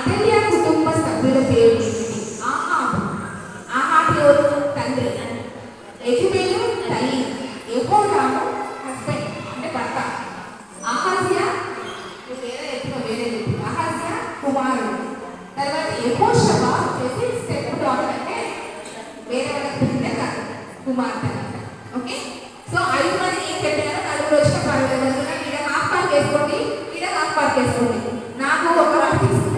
అతల్య కుటుంబ సభ్యుల పేరు ఏమిటి? ఆహాబు. ఆహాబు ఎవరు? తండ్రి. యెజబెలు తల్లి. యెహోరాము హస్బెండ్ అంటే భర్త. అహాజ్యా అహాజ్యా కుమారుడు. తర్వాత యెహోషావా వచ్చేసి స్టెప్ డాటర్ అంటే వేరే వాళ్ళకి పుట్టిన కుమార్తె. ఓకే, సో 5 మంది ఏం చెప్పారో నలుగురు వచ్చిన పర్వాలేదు. ఇక్కడ హాఫ్ పార్క్ వేసుకోండి, ఇక్కడ హాఫ్ పార్క్ వేసుకోండి. నాకు ఒక మార్క్ తీసుకుంటాను.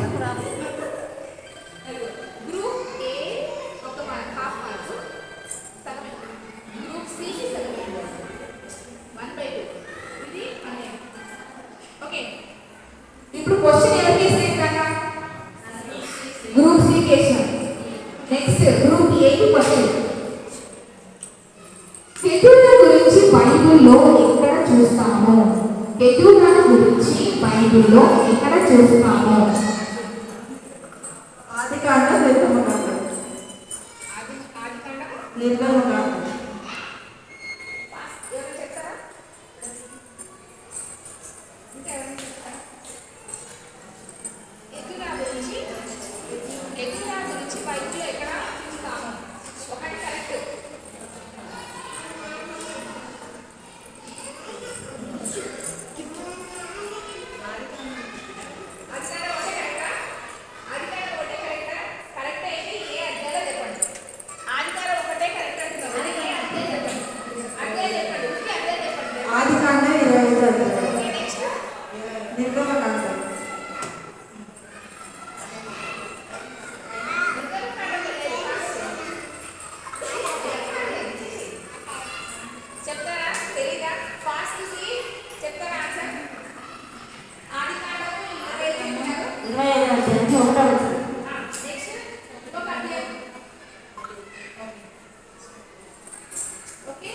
గ్రూప్ ఏ ఒక mark, half mark. Group C 1/2. ఇది 1. ఓకే, ఇప్పుడు క్వశ్చన్ ఎవరికి ఇస్తాం? గ్రూప్ సి కేసాం. నెక్స్ట్ గ్రూప్ ఏ కి క్వశ్చన్. కెతూరా గురించి బైబిల్లో ఎక్కడ చూస్తాము? కెతూరా గురించి బైబిల్లో ఎక్కడ చూస్తాము? ఆదికాండం, నిర్గమకాండం. నిర్గమకాండం. ఎవరు చెప్తారా? ఇంకా ఎవరు చెప్తారా? కెతూరా గురించి బైబిల్లో ఎక్కడ చూస్తాము? ఒకటి కరెక్ట్. ఆదికాండం 25 అధ్యాయం. నిర్గమకాండం. చెప్తారా? తెలీదా? ఫాస్ట్ చెప్తారా ఆన్సర్? ఆదికాండం 25 అధ్యాయం 1వ వచనం. నెక్స్ట్ ఇంకొక అధ్యాయం. ఓకే,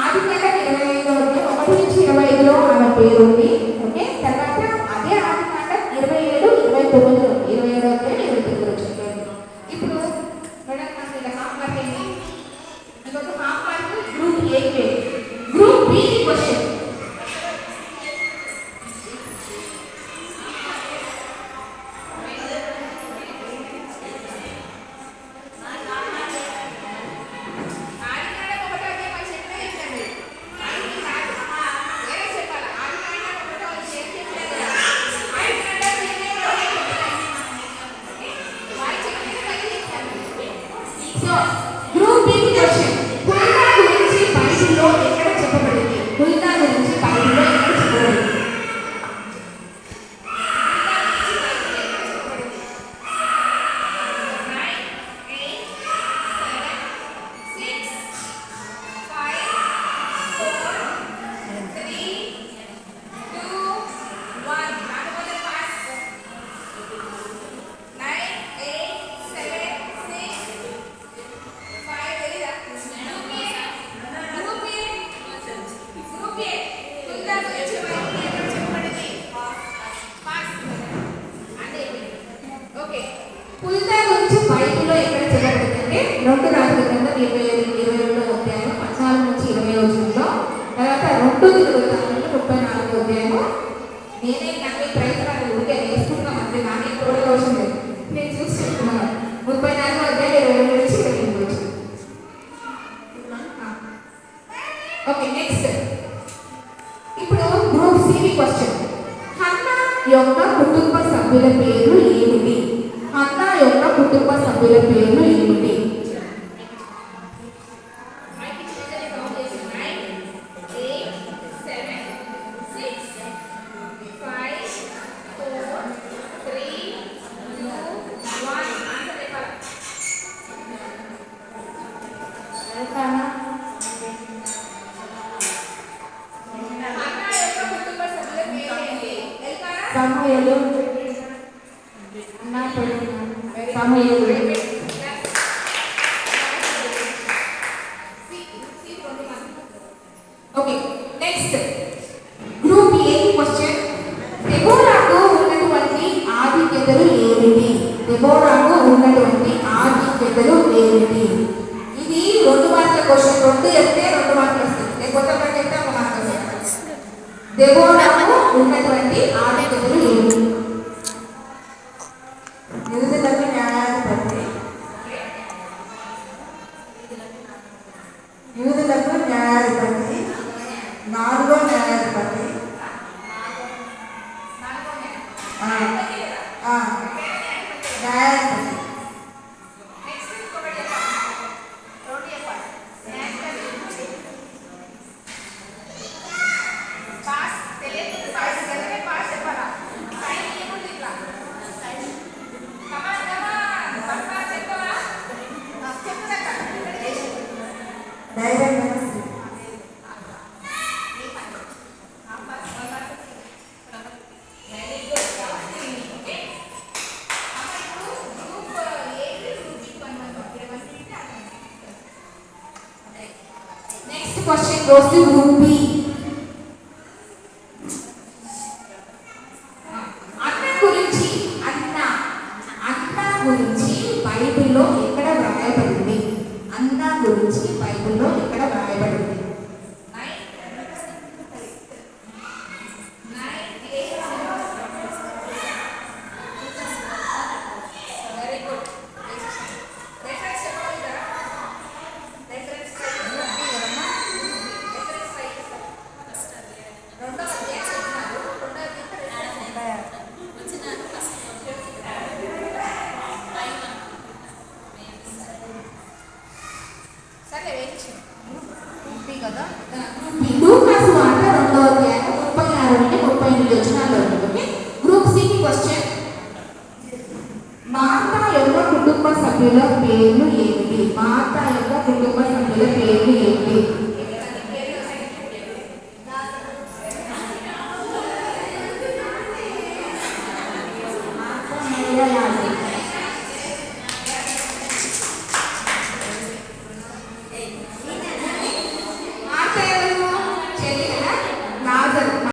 ఆదికాండం 25 1 నుంచి 25లో ఆమె పేరు ఉంది. ఓకే, తర్వాత అదే ఆదికాండం 27 29లో 27వ అధ్యాయం 29లో చెప్పారు. ఇప్పుడు మేడం నాకు ఇలా హాఫ్ మార్క్ ఏంటి? ఇంకొక హాఫ్ మార్క్ గ్రూప్ ఏ కి. గ్రూప్ బి కి క్వశ్చన్. సో గ్రూప్ బి కి క్వశ్చన్. హుల్దా గురించి బైబిల్లో ఎక్కడ చెప్పబడింది? హుల్దా గురించి బైబిల్లో ఎక్కడ చెప్పబడింది? హుల్దా గురించి బైబిల్లో ఎక్కడ చెప్పబడింది అంటే 2 రాజుల గ్రంథం 22వ అధ్యాయం 14 నుంచి 20 వచనంలో. తర్వాత 2 దినవృత్తాంతాలు 34వ అధ్యాయము. నేనే నాకు ప్రైజ్ రాలేదు, ఊరికే వేసుకుంటున్నాం అంటే నాకే కూడా అవసరం లేదు, నేను చూసి చెప్తున్నాను. 34వ అధ్యాయం 22 నుంచి 28 వచనం. ఓకే, నెక్స్ట్ ఇప్పుడు గ్రూప్ సి క్వశ్చన్. హన్నా యొక్క కుటుంబ సభ్యుల పేర్లు ఏమిటి? హన్నా యొక్క కుటుంబ సభ్యుల పేర్లు ఏమిటి? సమూయేలు, సమూయేలు. Okay, next group A question. దెబోరాకు ఉన్నటువంటి ఆధిక్యతలు ఏమిటి? దెబోరాకు ఉన్నటువంటి ఆధిక్యతలు ఏమిటి? ఇది 2 మార్కుల క్వశ్చన్. 2 చెప్తే 2 మార్కులు వస్తాయి, లేకపోతే ఒకటి చెప్తే 1 మార్క్ వస్తుంది. దెబోరాకు ఉన్నటువంటి ఆధిక్యతలు ఏమిటి? ఆ, ఆ, డయాడ్. నెక్స్ట్ ఇంకొకటి చెప్పండి. రోటీ చెప్పాలి. స్నాక్స్ పాస్ తెలియదు. పాస్ తెలియదు. పాస్ చెప్పాలా? సైన్ ఏముంది ఇట్లా? Come on come on. పాస్ చెప్పవా? చెప్పుదక్క. Direct chemistry. Next question goes to group B. అన్న గురించి బైబిల్లో ఎక్కడ వ్రాయబడింది? అన్న గురించి బైబిల్లో ఎక్కడ వ్రాయబడింది? Very good. రెఫరెన్స్ చెప్పగలుగుతారా? రెఫరెన్స్ రెండో అధ్యాయం చెప్తున్నారు. రెండో అధ్యాయం సరే వేయించు కదా. లూకాసు వార్త రెండో అధ్యాయం 36 నుండి 38 వచనాల్లో ఉంటుంది. గ్రూప్ సికి క్వశ్చన్. మార్తా యొక్క కుటుంబ సభ్యుల పేర్లు ఏమిటి? మార్తా యొక్క కుటుంబ సభ్యుల పేర్లు ఏమిటి? మరియా, యాజీ.